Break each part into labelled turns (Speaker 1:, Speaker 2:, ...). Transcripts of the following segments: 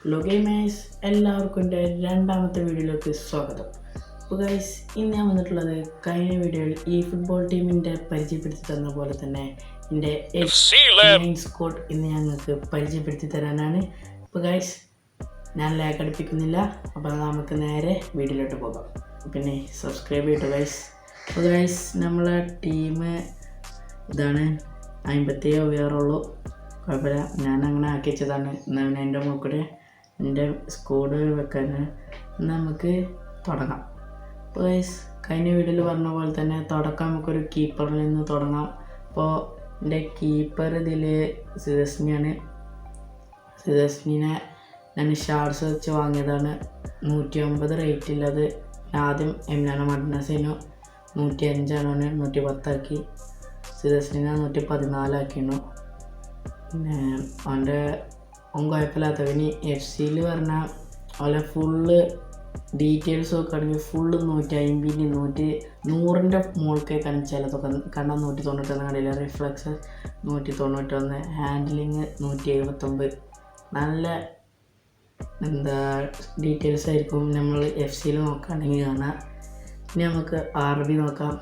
Speaker 1: Hello gamers, എല്ലാവർക്കും എൻ്റെ രണ്ടാമത്തെ വീഡിയോയിലേക്ക് സ്വാഗതം. അപ്പോൾ ഗൈസ്, ഇന്ന് ഞാൻ വന്നിട്ടുള്ളത് കഴിഞ്ഞ വീഡിയോയിൽ ഈ ഫുട്ബോൾ ടീമിൻ്റെ പരിചയപ്പെടുത്തി തന്ന പോലെ തന്നെ എൻ്റെ സ്കോഡ് ഇന്ന് ഞങ്ങൾക്ക് പരിചയപ്പെടുത്തി തരാനാണ്. അപ്പോൾ ഗൈസ്, ഞാൻ ലാഗ് അടുപ്പിക്കുന്നില്ല. അപ്പോൾ നമുക്ക് നേരെ വീഡിയോയിലോട്ട് പോകാം. പിന്നെ സബ്സ്ക്രൈബ് ചെയ്തിട്ട് ഗൈസ്. അപ്പോൾ ഗൈസ്, നമ്മളെ ടീം ഇതാണ്. 57 ഉയരുള്ളൂ. കുഴപ്പമില്ല, ഞാൻ അങ്ങനെ ആക്കി വെച്ചതാണ്. എന്നാൽ എൻ്റെ മൂക്കൂടെ എൻ്റെ സ്കോഡ് വെക്കാൻ നമുക്ക് തുടങ്ങാം. അപ്പോൾ ഗൈസ്, കഴിഞ്ഞ വീഡിയോയിൽ പറഞ്ഞ പോലെ തന്നെ തുടക്കം നമുക്കൊരു കീപ്പറിൽ നിന്ന് തുടങ്ങാം. അപ്പോൾ എൻ്റെ കീപ്പർ ഇതിൽ സിദസ്നിയാണ്. സിദസ്നിനെ ഞാൻ ഷാർട്സ് വെച്ച് വാങ്ങിയതാണ്. 109 റേറ്റുള്ളത്. ആദ്യം എംനാന മഡ്നസിനു 105 110 സിദസ്നിനെ 114 ആക്കിയിരുന്നു. പിന്നെ അവൻ കുഴപ്പമില്ലാത്ത. ഇനി FC പറഞ്ഞാൽ അവരെ ഫുള്ള് ഡീറ്റെയിൽസ് നോക്കുകയാണെങ്കിൽ ഫുള്ള് 150 100ൻ്റെ മുകൾക്കേക്കാണ് ചിലതൊക്കെ. കണ്ടാൽ 191 കണ്ടില്ല. Reflex 191, handling 179. നല്ല ഡീറ്റെയിൽസ് ആയിരിക്കും നമ്മൾ FC നോക്കുകയാണെങ്കിൽ കാണാം. ഇനി നമുക്ക് RB നോക്കാം.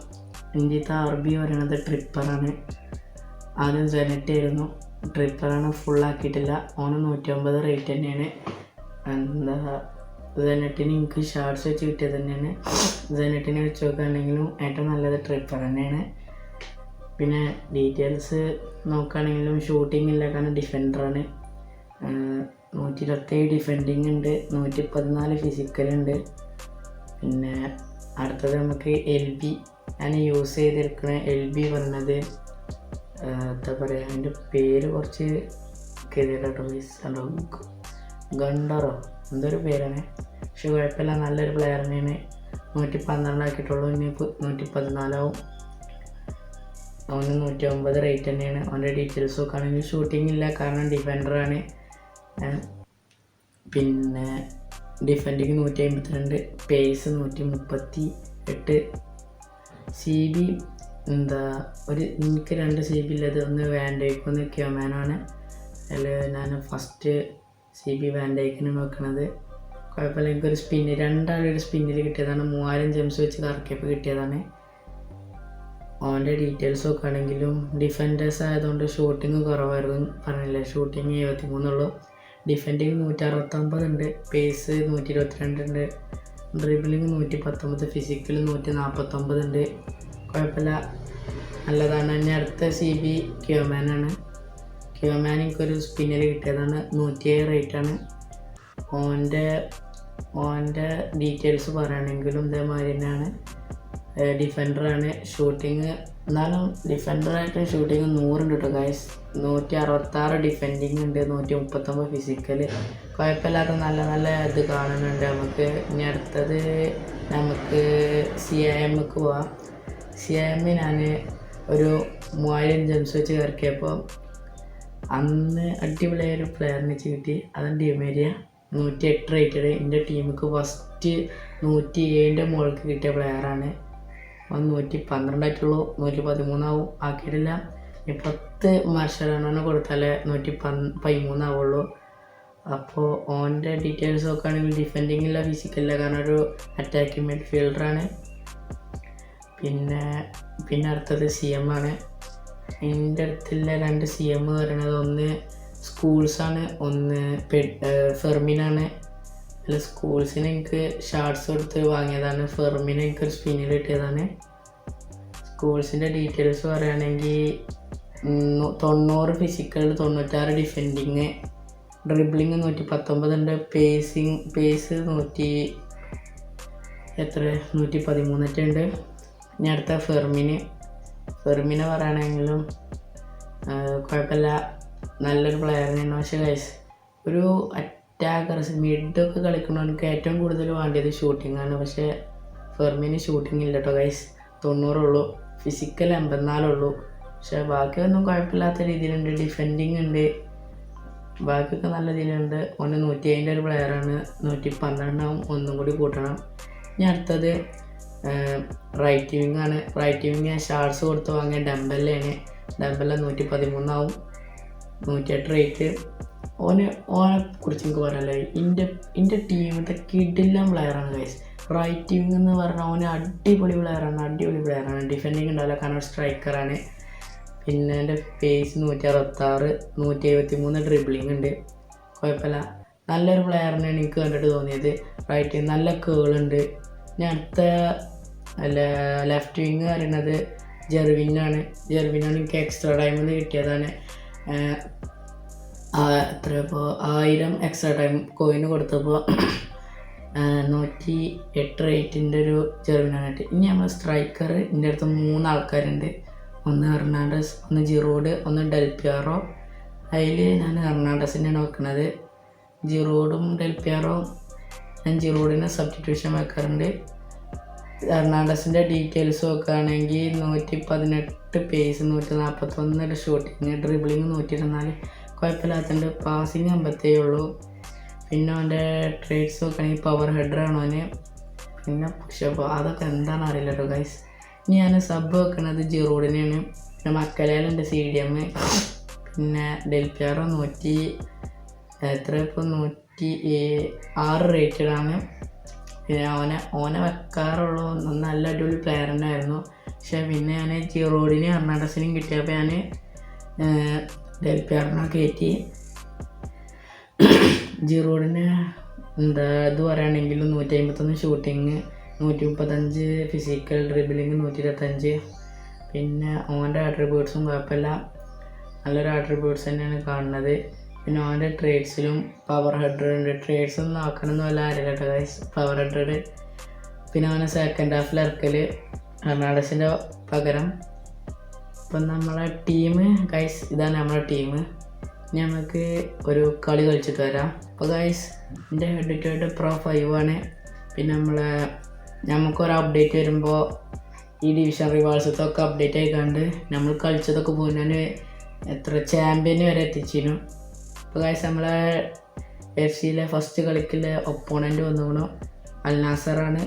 Speaker 1: ഇന്ത്യത്തെ RB പറയുന്നത് ട്രിപ്പറാണ്. ആദ്യം സെനറ്റ് ആയിരുന്നു, ട്രിപ്പറാണ്, ഫുള്ളാക്കിയിട്ടില്ല. ഓന് 109 റേറ്റ് തന്നെയാണ്. സെനറ്റിന് എനിക്ക് ഷാർട്സ് വെച്ച് കിട്ടിയത് തന്നെയാണ്. സെനറ്റിനെ വെച്ച് നോക്കുകയാണെങ്കിലും ഏറ്റവും നല്ലത് ട്രിപ്പർ തന്നെയാണ്. പിന്നെ ഡീറ്റെയിൽസ് നോക്കുകയാണെങ്കിലും ഷൂട്ടിംഗ് ഇല്ല, കാരണം ഡിഫൻഡറാണ്. 127 ഡിഫെൻഡിങ് ഉണ്ട്, 114 ഫിസിക്കലുണ്ട്. പിന്നെ അടുത്തത് നമുക്ക് LB. ഞാൻ യൂസ് ചെയ്തിരിക്കുന്ന LB പറഞ്ഞത് എന്താ പറയുക, അതിൻ്റെ പേര് കുറച്ച് കയറിയിട്ടോ ഗണ്ടറോ എന്തൊരു പേരാണ്. പക്ഷെ കുഴപ്പമില്ല, നല്ലൊരു പ്ലെയർ തന്നെയാണ്. 112 ആക്കിയിട്ടുള്ളൂ. ഇനി 114 ആവും. അവന് 109 റേറ്റ് തന്നെയാണ്. അവൻ്റെ ഡീറ്റെയിൽസ് നോക്കുകയാണെങ്കിൽ ഷൂട്ടിംഗ് ഇല്ല, കാരണം ഡിഫൻഡറാണ്. പിന്നെ ഡിഫെൻഡിങ് 152, പേസ് 138. CB എനിക്ക് 2 CB ഉള്ളത്. ഒന്ന് വാൻഡൈക്കും ഒന്ന് ക്യോമാനാണ്. അതിൽ ഞാൻ ഫസ്റ്റ് CB വാൻഡൈക്കിന് നോക്കണത്. കുഴപ്പമില്ല, എനിക്കൊരു സ്പിന്ന്, രണ്ടാളൊരു സ്പിന്നിൽ കിട്ടിയതാണ്. 3000 ജെംസ് വെച്ച് കറക്കിയപ്പോൾ കിട്ടിയതാണ്. അവൻ്റെ ഡീറ്റെയിൽസ് നോക്കുകയാണെങ്കിലും ഡിഫൻഡേഴ്സ് ആയതുകൊണ്ട് ഷൂട്ടിങ് കുറവായിരുന്നു. പറഞ്ഞില്ലേ, ഷൂട്ടിങ് 73 ഉള്ളൂ. ഡിഫെൻഡിങ് 169 ഉണ്ട്, പേസ് 122 ഉണ്ട്, ഡ്രിബിളിങ് 119, ഫിസിക്കൽ 149 ഉണ്ട്. കുഴപ്പമില്ല, നല്ലതാണ്. ഇനി അടുത്ത CB ക്യോമാനാണ്. ക്യോമാൻ എനിക്കൊരു സ്പിന്നിൽ കിട്ടിയതാണ്. 107 റേറ്റാണ്. ഓൻ്റെ ഡീറ്റെയിൽസ് പറയുകയാണെങ്കിലും ഇതേമാതിരി തന്നെയാണ്. ഡിഫൻഡറാണ്. ഷൂട്ടിങ് എന്നാലും ഡിഫൻഡറായിട്ട് ഷൂട്ടിങ് 100 ഉണ്ട് കേട്ടോ ഗൈസ്. 166 ഡിഫെൻഡിങ് ഉണ്ട്, 139 ഫിസിക്കൽ. കുഴപ്പമില്ലാത്ത നല്ല നല്ല ഇത് കാണുന്നുണ്ട് നമുക്ക്. ഇനി അടുത്തത് നമുക്ക് CIMക്ക് പോവാം. CIM ഞാൻ ഒരു 3000 ജെംസ് വെച്ച് കറക്കിയപ്പോൾ അന്ന് അടിപൊളിയായ ഒരു പ്ലെയറിനെ വെച്ച് കിട്ടി. അതും ഡിമേരിയ 108 റേറ്റഡ്. എൻ്റെ ടീമിക്ക് ഫസ്റ്റ് 107ൻ്റെ മുകൾക്ക് കിട്ടിയ പ്ലെയറാണ്. 112 ആയിട്ടുള്ളൂ. 113 ആവും, ആക്കിയിട്ടില്ല. 10 മാർഷലാണ് കൊടുത്താലേ 113 ആവുള്ളൂ. അപ്പോൾ ഓൻ്റെ ഡീറ്റെയിൽസ് നോക്കുകയാണെങ്കിൽ ഡിഫെൻഡിങ് ഇല്ല, ഫിസിക്കലില്ല, കാരണം ഒരു അറ്റാക്കിംഗ് മിഡ്ഫീൽഡറാണ്. പിന്നെ അടുത്തത് CM ആണ്. എൻ്റെ അടുത്തുള്ള 2 CM പറയുന്നത് ഒന്ന് സ്കൂൾസാണ്, ഒന്ന് ഫെർമിനാണ്. അല്ല, സ്കൂൾസിന് എനിക്ക് ഷാർട്സ് കൊടുത്ത് വാങ്ങിയതാണ്. ഫെർമിന് എനിക്കൊരു സ്പിന്നിൽ കിട്ടിയതാണ്. സ്കൂൾസിൻ്റെ ഡീറ്റെയിൽസ് പറയുകയാണെങ്കിൽ 90 ഫിസിക്കൽ, 96 ഡിഫെൻഡിങ്, ഡ്രിബിളിങ് 119 ഉണ്ട്, പേസ് 113 ഉണ്ട്. ഇനി അടുത്ത ഫെർമിനെ പറയുകയാണെങ്കിലും കുഴപ്പമില്ല, നല്ലൊരു പ്ലെയറിനാണ്. പക്ഷേ ഗൈസ്, ഒരു അറ്റാക്കർസ് മിഡൊക്കെ കളിക്കുന്നവർക്ക് ഏറ്റവും കൂടുതൽ വേണ്ടിയത് ഷൂട്ടിംഗ് ആണ്. പക്ഷേ ഫെർമിന് ഷൂട്ടിംഗ് ഇല്ല കേട്ടോ ഗൈസ്. 90 ഉള്ളൂ, ഫിസിക്കൽ 84 ഉള്ളൂ. പക്ഷേ ബാക്കിയൊന്നും കുഴപ്പമില്ലാത്ത രീതിയിലുണ്ട്. ഡിഫെൻഡിങ് ഉണ്ട്, ബാക്കിയൊക്കെ നല്ല രീതിയിലുണ്ട്. 107ൻ്റെ ഒരു പ്ലെയറാണ്. 112 ആവും, ഒന്നും കൂടി കൂട്ടണം. ഇനി അടുത്തത് റൈറ്റ് വിങ് ആണ്. റൈറ്റ് വിങ് ഞാൻ ഷാർട്സ് കൊടുത്ത് വാങ്ങിയ ഡംബെല്ലാണ്. ഡംബെല്ല 113 ആവും, 108 റേറ്റ്. ഓനെ കുറിച്ച് എനിക്ക് പറയാനല്ലേ, എൻ്റെ ടീമിൻ്റെ കിടിലൻ പ്ലെയറാണ് ഗൈസ്. റൈറ്റ് വിങ് എന്ന് പറഞ്ഞാൽ ഓന് അടിപൊളി പ്ലെയറാണ്. ഡിഫെൻഡിങ് ഉണ്ടാവില്ല, കാരണം സ്ട്രൈക്കറാണ്. പിന്നെ എൻ്റെ പേസ് 166, 173 ഡ്രിബിളിങ് ഉണ്ട്. കുഴപ്പമില്ല, നല്ലൊരു പ്ലെയറിനെയാണ് എനിക്ക് കണ്ടിട്ട് തോന്നിയത്. റൈറ്റ് വിങ് നല്ല കേളുണ്ട്. ഞാൻ അടുത്ത ലെഫ്റ്റ് വിങ് പറയുന്നത് ജെർവിനാണ് എനിക്ക് എക്സ്ട്രാ ടൈമിൽ നിന്ന് കിട്ടിയതാണ്. എത്ര ഇപ്പോൾ 1000 എക്സ്ട്രാ ടൈം കോയിന് കൊടുത്തപ്പോൾ 108 റേറ്റിൻ്റെ ഒരു ജെർവിനാണ് കിട്ടി. ഇനി നമ്മൾ സ്ട്രൈക്കർ എൻ്റെ അടുത്ത് 3 ആൾക്കാരുണ്ട്. ഒന്ന് ഹെർണാണ്ടസ്, ഒന്ന് ജിറോഡ്, ഒന്ന് ഡെൽപിയാറോ. അതിൽ ഞാൻ ഹെർണാണ്ടസിനെയാണ് വെക്കുന്നത്. ജിറോഡും ഡെൽപിയാറോ ഞാൻ ജിറോഡിനെ സബ്സ്റ്റിറ്റ്യൂഷൻ വെക്കാറുണ്ട്. ഹെർണാണ്ടസിൻ്റെ ഡീറ്റെയിൽസ് നോക്കുകയാണെങ്കിൽ 118 പേസ്, 141 ഷൂട്ടിങ്, ഡ്രിബിളിങ് 124, കുഴപ്പമില്ലാത്തതുണ്ട്. പാസിങ് 57 ഉള്ളൂ. പിന്നെ അവൻ്റെ ട്രേഡ്സ് നോക്കുകയാണെങ്കിൽ പവർ ഹെഡറാണ് അവന്. പിന്നെ പുഷപ്പ് അതൊക്കെ എന്താണെന്ന് അറിയില്ല കേട്ടോ ഗൈസ്. ഇനി ഞാൻ സബ് വെക്കുന്നത് ജിറോഡിനെയാണ്. പിന്നെ മക്കലേലുണ്ട് CDM. പിന്നെ ഡെൽപിയാറോ 106 റേറ്റഡാണ്. പിന്നെ ഓനെ വെക്കാറുള്ളൂ. നല്ല അടിപൊളി പ്ലെയർ തന്നെ ആയിരുന്നു. പക്ഷേ പിന്നെ ഞാൻ ജിറോഡിനെയും ഹെർണാണ്ടസിനെയും കിട്ടിയപ്പോൾ ഞാൻ ഡെൽപിയാറിനെ കയറ്റി. ജിറോഡിന് ഇത് പറയുകയാണെങ്കിൽ 151 ഷൂട്ടിങ്, 135 ഫിസിക്കൽ, ഡ്രിബിളിങ് 125. പിന്നെ ഓൻ്റെ ആട്രിബ്യൂട്ട്സും കുഴപ്പമില്ല, നല്ലൊരു ആട്രിബ്യൂട്ട്സ് തന്നെയാണ് കാണുന്നത്. പിന്നെ ഓൻ്റെ ട്രേഡ്സിലും പവർ ഹെഡറുണ്ട്. ട്രേഡ്സ് ഒന്നും നോക്കണമെന്ന് വല്ല അറിയില്ല കേട്ടോ ഗൈസ്, പവർ ഹെഡർ. പിന്നെ അവനെ സെക്കൻഡ് ഹാഫിൽ ഇറക്കൽ ഹെർണാണ്ടസിൻ്റെ പകരം. ഇപ്പം നമ്മളെ ടീം ഗൈസ്, ഇതാണ് നമ്മളെ ടീം. ഇനി നമുക്ക് ഒരു കളി കളിച്ചിട്ട് വരാം. അപ്പോൾ ഗൈസ്, എൻ്റെ ഹെഡ് ടു ഹെഡ് Pro 5 ആണ്. പിന്നെ നമുക്കൊരു അപ്ഡേറ്റ് വരുമ്പോൾ ഈ ഡിവിഷൻ റിവാൾസത്തൊക്കെ അപ്ഡേറ്റ് ആയിക്കാണ്ട് നമ്മൾ കളിച്ചതൊക്കെ പോകാൻ എത്ര ചാമ്പ്യന് വരെ എത്തിച്ചിരുന്നു. അപ്പോൾ ഗൈസ്, നമ്മളെ FC ഫസ്റ്റ് കളിക്കുള്ള ഒപ്പോണൻ്റ് വന്നു അൽ നാസറാണ്.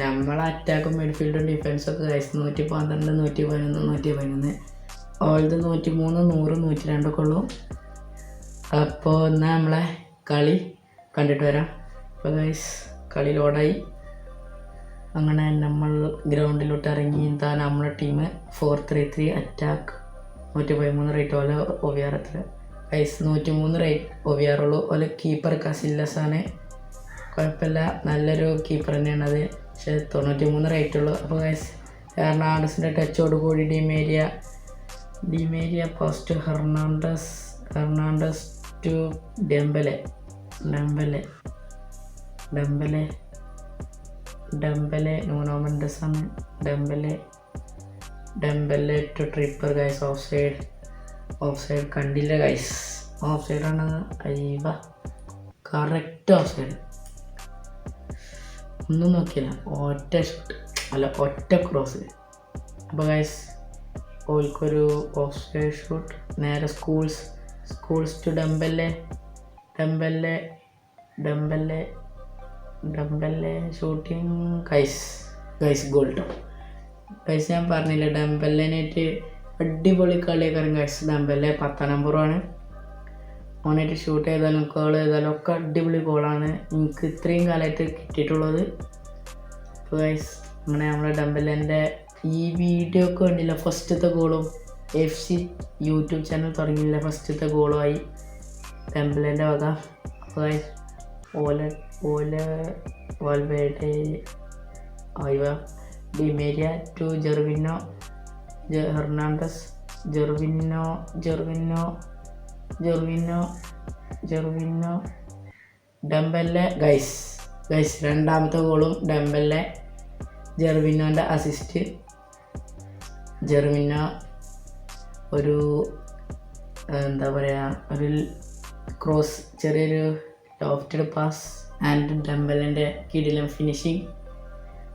Speaker 1: നമ്മളെ അറ്റാക്കും മിഡ്ഫീൽഡും ഡിഫൻസൊക്കെ ഗൈസ് 112, 111, 111. ഓൾത് 103, 100, 102 ഒക്കെ ഉള്ളൂ. അപ്പോൾ എന്നാൽ നമ്മളെ കളി കണ്ടിട്ട് വരാം. അപ്പോൾ ഗൈസ്, കളി ലോഡായി. അങ്ങനെ നമ്മൾ ഗ്രൗണ്ടിലോട്ട് ഇറങ്ങി. എന്താ നമ്മളെ ടീം 4-3-3 അറ്റാക്ക്, 113 റേറ്റ്. ഓലെ OVR എത്ര ഗൈസ്? 103 റേറ്റ് OVR ഉള്ളൂ. ഓലെ കീപ്പർ കസില്ലസ് ആണ്. കുഴപ്പമില്ല, നല്ലൊരു കീപ്പർ തന്നെയാണത്. പക്ഷേ 93 റേറ്റ് ഉള്ളൂ. അപ്പോൾ ഗൈസ്, ഹെർണാണ്ടസിൻ്റെ ടച്ചോട് കൂടി Di Maria post Hernandez to Dembele Nuno Mendes ആണ്. Dembele to Trippier guys. Offside കണ്ടില്ല ഗൈസ്, ഓഫ് സൈഡാണ്. അയ്യവ, കറക്റ്റ് ഓഫ് സൈഡ്, ഒന്നും നോക്കിയില്ല. ഒറ്റ ഷൂട്ട് അല്ല, ഒറ്റ ക്രോസ്. അപ്പോൾ ഗൈസ്, ഓൾക്കൊരു ഓഫ് സൈഡ് ഷൂട്ട് നേരെ സ്കൂൾസ് to Dembele shooting guys goal ടോ ഗൈസ്. ഞാൻ പറഞ്ഞില്ല, ഡെംബലിനായിട്ട് അടിപൊളി കളിയൊക്കെ ഗൈസ്. ഡെംബലെ 10 നമ്പറുമാണ്. ഓനായിട്ട് ഷൂട്ട് ചെയ്താലും കേൾ ചെയ്താലും ഒക്കെ അടിപൊളി ഗോളാണ് എനിക്ക് ഇത്രയും കാലമായിട്ട് കിട്ടിയിട്ടുള്ളത്. അപ്പോൾ ഗൈസ്, അങ്ങനെ നമ്മുടെ ഡെംബലിൻ്റെ ഈ വീഡിയോക്ക് വേണ്ടിയില്ല ഫസ്റ്റത്തെ ഗോളും FC യൂട്യൂബ് ചാനൽ തുടങ്ങിയില്ല ഫസ്റ്റത്തെ ഗോളുമായി ഡെംബലിൻ്റെ വക. അപ്പോൾ guys, Valverde Di Maria to Hernandez, Dembele guys. രണ്ടാമത്തെ ഗോളും ഡെംബലെ. ജെർവിനോൻ്റെ അസിസ്റ്റ്. ജെർവിനോ ഒരു എന്താ പറയുക, ഒരു ക്രോസ്, ചെറിയൊരു ലോഫ്റ്റഡ് പാസ് ആൻഡ് ഡെംബലിൻ്റെ കിടിലൻ ഫിനിഷിങ്.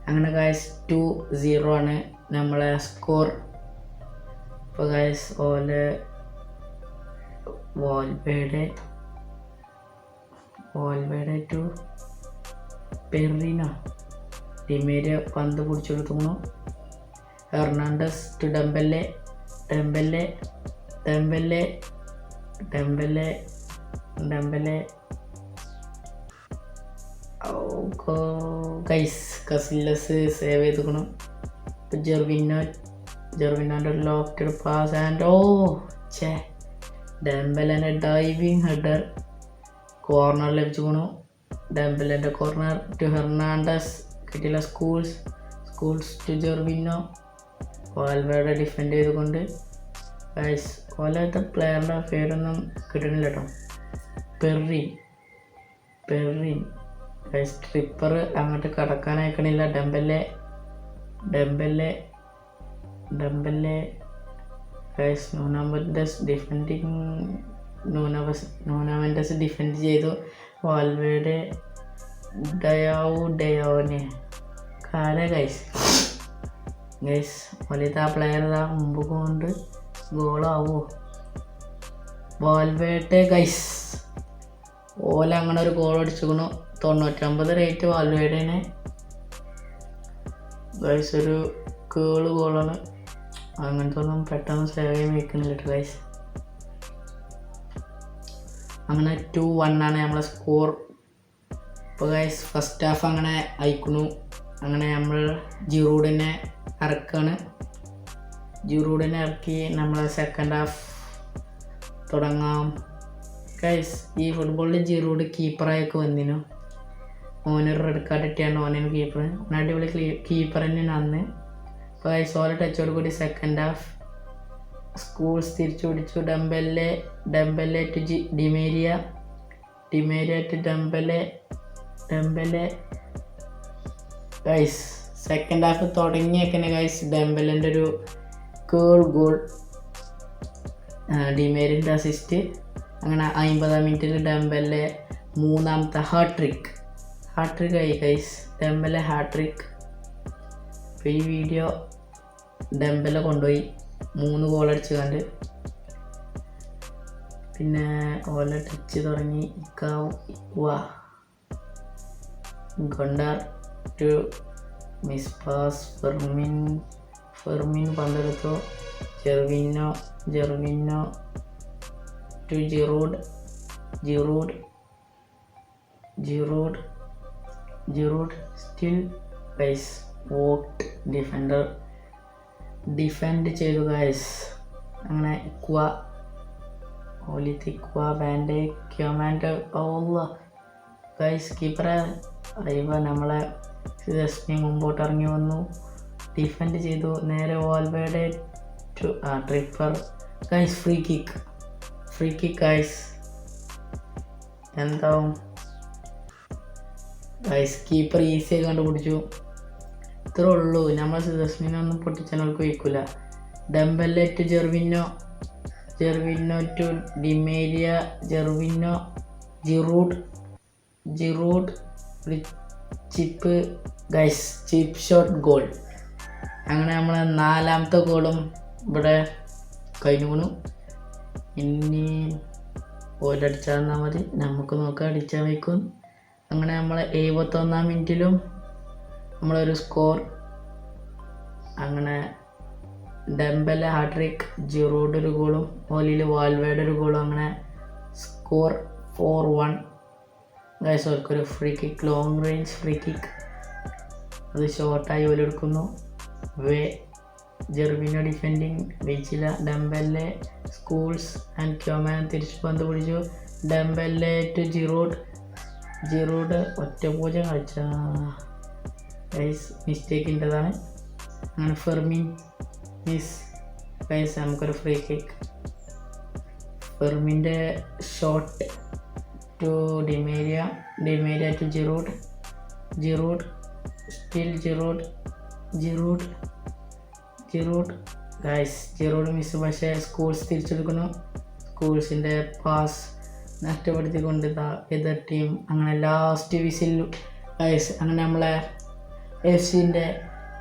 Speaker 1: അങ്ങനെ ഗൈസ് 2-0 ആണ് നമ്മളെ സ്കോർ. ഇപ്പോൾ ഗൈസ്, വാൽവേർഡെ ടു പെറിനോ. ഡിമേരിയ പന്ത് പിടിച്ചെടുത്തുന്നു. Hernandez to Dembele Dembele guys Casillas save ചെയ്തുക്കണം. ഇപ്പം ജെർവിനോൻ്റെ ലോക്ക്ഡ് പാസ് ആൻഡ് ഡെമ്പലിൻ്റെ ഡൈവിങ് ഹെഡർ കോർണർ ലഭിച്ചുകൊണു. ഡെമ്പലിൻ്റെ കോർണർ ടു ഹെർണാണ്ടസ് കിട്ടിയില്ല. Scholes to Gervinho. Valverde defend ചെയ്തുകൊണ്ട് ഗൈസ് ഓലത്തെ പ്ലെയറിൻ്റെ പേരൊന്നും കിട്ടണില്ല കേട്ടോ. പെറിൻ ഗൈസ് ട്രിപ്പർ അങ്ങോട്ട് കടക്കാൻ അയക്കണില്ല. ഡെമ്പലെ ഗൈസ് നൂനാമെൻഡസ് ഡിഫെൻഡ് ചെയ്തു. വാൽവേർഡെ ഡയോനെ കാല ഗൈസ് വലിയ ആ പ്ലെയർ മുമ്പ് കൊണ്ട് ഗോളാവോ. വാൽവേർഡെ ഗൈസ് ഓല അങ്ങനെ ഒരു ഗോൾ അടിച്ചിരിക്കണു. 99 റേറ്റ് വാൽവേർഡേനെ ഗൈസ്. ഒരു ഗോളാണ്. അങ്ങനത്തെ ഒന്നും പെട്ടെന്ന് സേവ് ചെയ്യാൻ വെക്കുന്നില്ല ഗൈസ്. അങ്ങനെ 2-1 നമ്മളെ സ്കോർ. ഇപ്പോൾ ഗൈസ് ഫസ്റ്റ് ഹാഫ് അങ്ങനെ അയക്കുന്നു. അങ്ങനെ നമ്മൾ ജിറൂഡിനെ ഇറക്കി നമ്മളെ സെക്കൻഡ് ഹാഫ് തുടങ്ങാം ഗൈസ്. ഈ ഫുട്ബോളിൽ ജിറൂഡ് കീപ്പറായൊക്കെ വന്നിനു. ഓനൊരു റെഡ് കാർഡ് ഇട്ടാണ് ഓനൊരു കീപ്പർ. അടിപൊളി കീപ്പർ തന്നെയാണ് അന്ന്. അപ്പോൾ ഗൈസ് ഓരോ ടച്ചോട് കൂടി സെക്കൻഡ് ഹാഫ് സ്കൂൾസ് തിരിച്ചു പിടിച്ചു. Dembele to Di Maria to Dembele guys. Second half തുടങ്ങിയൊക്കെ ഗൈസ് ഡെമ്പലിൻ്റെ ഒരു ഗോൾ ഡിമേരിയൻ്റെ അസിസ്റ്റ്. അങ്ങനെ 50-ാം മിനിറ്റിൽ ഡെമ്പലെ മൂന്നാമത്തെ ഹാട്രിക് ആയി ഗൈസ്. Dembele hat trick. അപ്പോൾ ഈ വീഡിയോ ഡെമ്പലെ കൊണ്ടുപോയി 3 ഗോൾ അടിച്ച് കണ്ട്. പിന്നെ ഓല ടച്ച് തുടങ്ങി. ഗൊണ്ടാർ ടു മിസ് പാസ്. ഫെർമിൻ പന്തെടുത്തു. Gervinho to Giroud still guys വോക്ട് ഡിഫെൻഡ് ചെയ്തു ഗൈസ്. അങ്ങനെ ഗൈസ് കീപ്പറെ നമ്മളെ ജസ്മി മുമ്പോട്ട് ഇറങ്ങി വന്നു. ഡിഫെൻഡ് ചെയ്തു. നേരെ Valverde to Trippier guys. Free kick guys. എന്താവും ഗൈസ് കീപ്പർ ഈസിയായി കണ്ടുപിടിച്ചു. ഇത്രേ ഉള്ളൂ. നമ്മൾ ജസ്മിനൊന്നും പൊട്ടിച്ചവർക്ക് വയ്ക്കില്ല. Dembele to Gervinho to Di Maria. Giroud chip guys. Chip shot goal. അങ്ങനെ നമ്മളെ 4ാമത്തെ ഗോളും ഇവിടെ കഴിഞ്ഞു. ഇനി ഓലടിച്ചാൽ മതി. നമുക്ക് നോക്കാം അടിച്ചാൽ വയ്ക്കും. അങ്ങനെ നമ്മളെ 71-ാം മിനിറ്റിലും നമ്മളൊരു സ്കോർ. അങ്ങനെ ഡെമ്പലെ ഹാട്രിക്, ജിറൂഡ് ഒരു ഗോളും ഓലിയിൽ വാൽവേർഡ് ഒരു ഗോളും. അങ്ങനെ സ്കോർ 4-1 ഗൈസ്. അവർക്കൊരു free kick, long range free kick. അത് ഷോർട്ടായി ഓലെടുക്കുന്നു. ജെർവിനോ ഡിഫെൻഡിങ് വെച്ചില്ല. ഡെമ്പലെ സ്കൂൾസ് ആൻഡ് ക്യോമാൻ തിരിച്ചു പന്ത് പിടിച്ചു. ഡെമ്പലെ ടു ജിറൂഡ് ഒറ്റ പൂജ്യം കളിച്ച ഗൈസ്. മിസ്റ്റേക്കിൻ്റെതാണ്. അങ്ങനെ ഫെർമിൻ മിസ് ഗൈസ്. നമുക്കൊരു ഫ്രീ കിക്ക്. ഫെർമിൻ്റെ shot to Di Maria to Giroud still Giroud guys. Giroud miss. പക്ഷേ സ്കൂൾസ് തിരിച്ചെടുക്കുന്നു. സ്കൂൾസിൻ്റെ പാസ് നഷ്ടപ്പെടുത്തിക്കൊണ്ട് എതിർ ടീം. അങ്ങനെ ലാസ്റ്റ് വിസിൽ ഗൈസ്. അങ്ങനെ നമ്മളെ FC-ൻ്റെ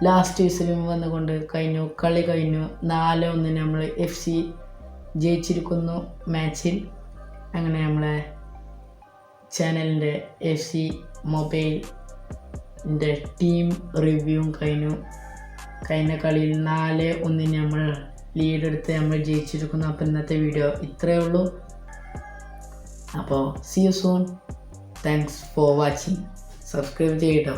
Speaker 1: ലാസ്റ്റ് വിസിലും വന്നുകൊണ്ട് കളി കഴിഞ്ഞു. 4-1 നമ്മൾ FC ജയിച്ചിരിക്കുന്നു മാച്ചിൽ. അങ്ങനെ നമ്മളെ ചാനലിൻ്റെ FC മൊബൈലിൻ്റെ ടീം റിവ്യൂവും കഴിഞ്ഞ കളിയിൽ 4-1 നമ്മൾ ലീഡ് എടുത്ത് നമ്മൾ ജയിച്ചിരിക്കുന്നു. അപ്പോൾ ഇന്നത്തെ വീഡിയോ ഇത്രയേ ഉള്ളൂ. അപ്പോൾ see you soon. Thanks for watching. Subscribe ചെയ്യട്ടോ.